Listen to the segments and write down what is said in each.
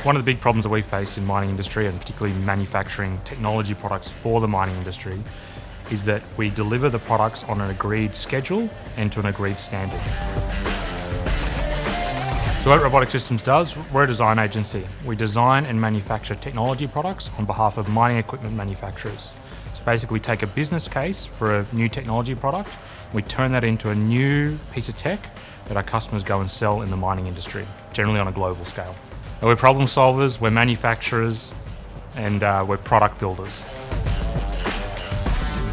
One of the big problems that we face in mining industry, and particularly manufacturing technology products for the mining industry, is that we deliver the products on an agreed schedule and to an agreed standard. So what Robotic Systems does, we're a design agency. We design and manufacture technology products on behalf of mining equipment manufacturers. So basically we take a business case for a new technology product, we turn that into a new piece of tech that our customers go and sell in the mining industry, generally on a global scale. And we're problem solvers, we're manufacturers, and we're product builders.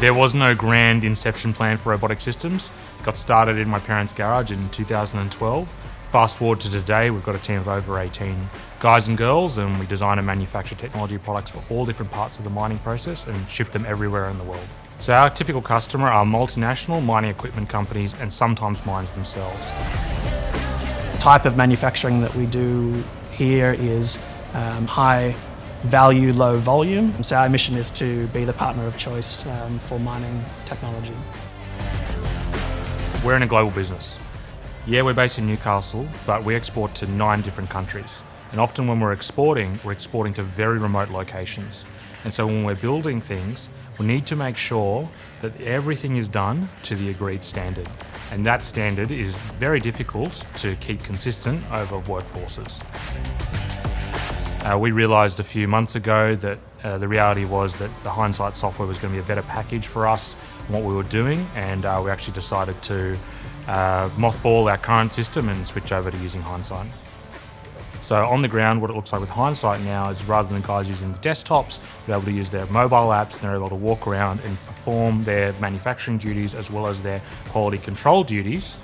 There was no grand inception plan for Robotic Systems. It got started in my parents' garage in 2012. Fast forward to today, we've got a team of over 18 guys and girls, and we design and manufacture technology products for all different parts of the mining process and ship them everywhere in the world. So our typical customer are multinational mining equipment companies and sometimes mines themselves. The type of manufacturing that we do here is high value, low volume. So our mission is to be the partner of choice for mining technology. We're in a global business. Yeah, we're based in Newcastle, but we export to 9 different countries. And often when we're exporting to very remote locations. And so when we're building things, we need to make sure that everything is done to the agreed standard. And that standard is very difficult to keep consistent over workforces. We realised a few months ago that the reality was that the HINDSITE software was going to be a better package for us and what we were doing, and we actually decided to mothball our current system and switch over to using HINDSITE. So on the ground, what it looks like with HINDSITE now is rather than guys using the desktops, they're able to use their mobile apps, and they're able to walk around and perform their manufacturing duties as well as their quality control duties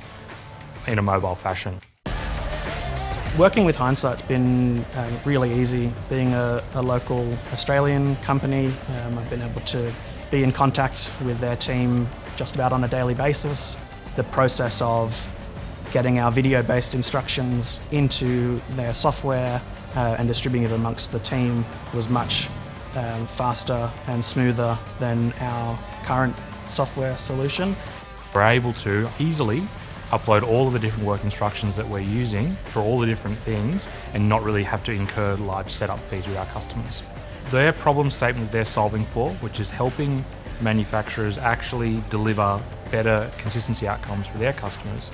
in a mobile fashion. Working with HINDSITE's been really easy. Being a local Australian company, I've been able to be in contact with their team just about on a daily basis. The process of getting our video-based instructions into their software and distributing it amongst the team was much faster and smoother than our current software solution. We're able to easily upload all of the different work instructions that we're using for all the different things and not really have to incur large setup fees with our customers. Their problem statement that they're solving for, which is helping manufacturers actually deliver better consistency outcomes for their customers,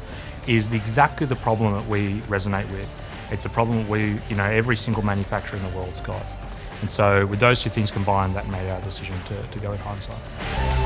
is exactly the problem that we resonate with. It's a problem that every single manufacturer in the world's got. And so with those two things combined, that made our decision to go with HINDSITE.